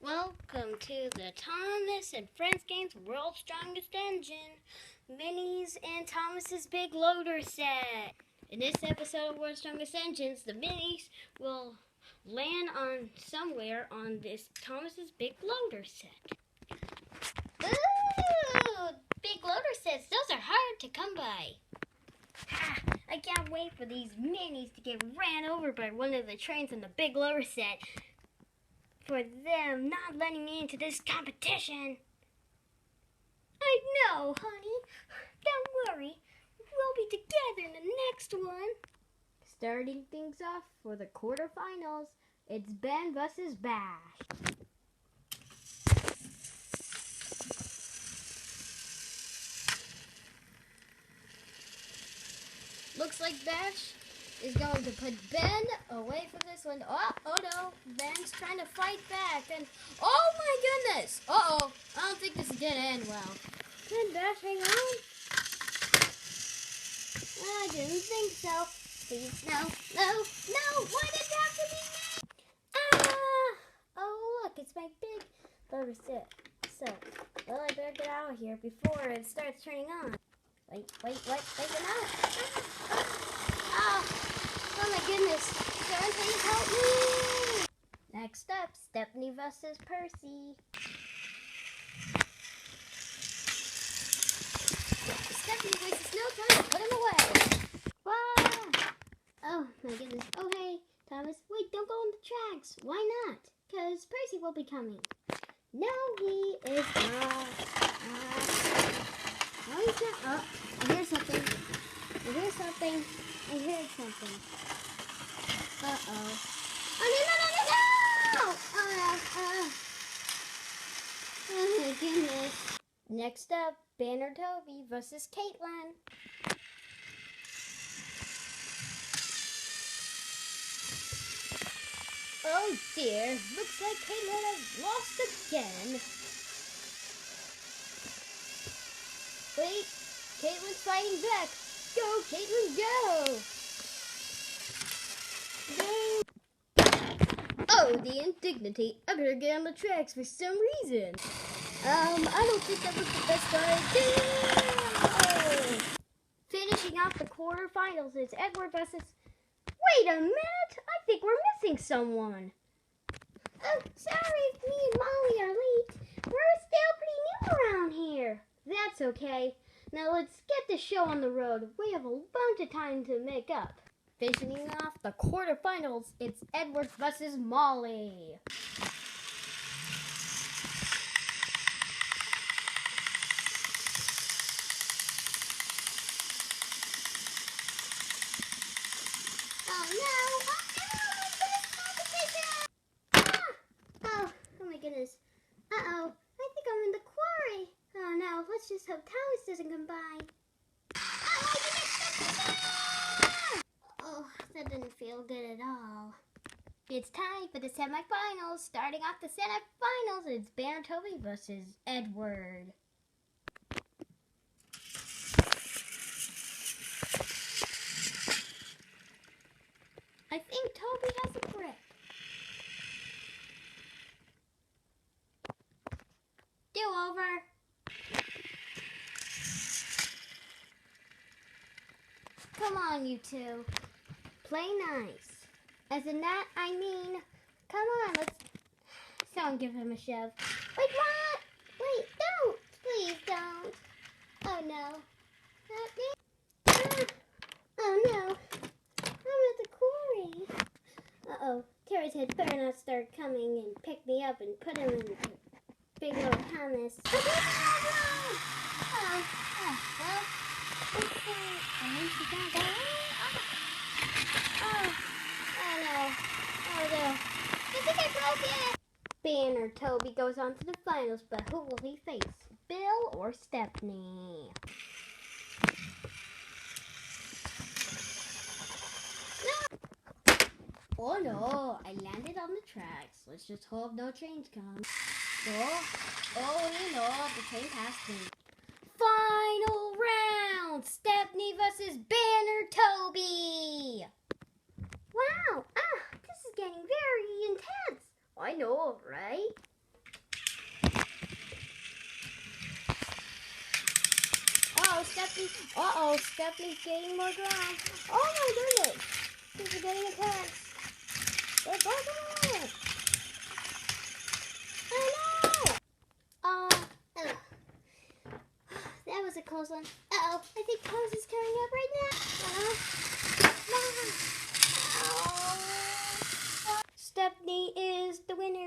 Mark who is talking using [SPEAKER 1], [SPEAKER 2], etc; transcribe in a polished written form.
[SPEAKER 1] Welcome to the Thomas and Friends Games World's Strongest Engine, Minis and Thomas's Big Loader set. In this episode of World's Strongest Engines, the Minis will land on somewhere on this Thomas's Big Loader set. Ooh, Big Loader sets, those are hard to come by. Ha! I can't wait for these Minis to get ran over by one of the trains on the Big Loader set. For them not letting me into this competition. I know, honey. Don't worry. We'll be together in the next one. Starting things off for the quarterfinals, it's Ben vs. Bash. Looks like Bash is going to put Ben away from this one. Oh no, Ben's trying to fight back, and oh my goodness! Uh-oh, I don't think this is gonna end well. Can Bash hang on? I didn't think so. Please, no, why did it have to be me? Oh look, it's my big loader set. So, well, I better get out of here before it starts turning on. Wait, no. Oh my goodness. Someone please help me. Next up, Stephanie vs. Percy. Stephanie wastes no time to put him away. Wow. Oh my goodness. Oh hey, Thomas. Wait, don't go on the tracks. Why not? Because Percy will be coming. No, he is not. No, he's not. Oh, I hear something. I heard something. Uh-oh. Oh, no! Oh my goodness. Next up, Banner Toby versus Caitlin. Oh dear, looks like Caitlin has lost again. Wait, Caitlin's fighting back. Go, Caitlin, go! Oh, the indignity. I better get on the tracks for some reason. I don't think that was the best idea. Finishing off the quarterfinals is Edward versus... Wait a minute! I think we're missing someone. Oh, sorry if me and Molly are late. We're still pretty new around here. That's okay. Now let's get the show on the road. We have a bunch of time to make up. Finishing off the quarterfinals, it's Edward versus Molly. Oh no! Oh my goodness. Uh-oh, I think I'm in the quarry. Oh no, let's just hope Thomas doesn't come by. Oh, that didn't feel good at all. It's time for the semifinals. Starting off the semifinals, it's Banner Toby versus Edward. I think Toby has a grip. Do over. Come on, you two. Play nice. As in that, I mean, come on, let's... Someone give him a shove. Wait, what? Wait, don't. Please don't. Oh, no. Not me. Oh, no. I'm at the quarry. Uh-oh. Terry's head better not start coming and pick me up and put him in the big little Thomas. Oh, well. At least we got that. Oh no. I think I broke it. Banner Toby goes on to the finals, but who will he face? Bill or Stephanie? No. Oh no, I landed on the tracks. Let's just hope no trains come. Oh, the train passed me. Final round! Stephanie versus Banner Toby! Wow, this is getting very intense. I know, right? Stephanie. Uh-oh, Stephanie's gaining more ground. Oh my goodness. She's getting attacked. They're both on it. Oh no! Ugh. That was a close one. Uh-oh, I think Pose is coming up right now. Stephanie is the winner.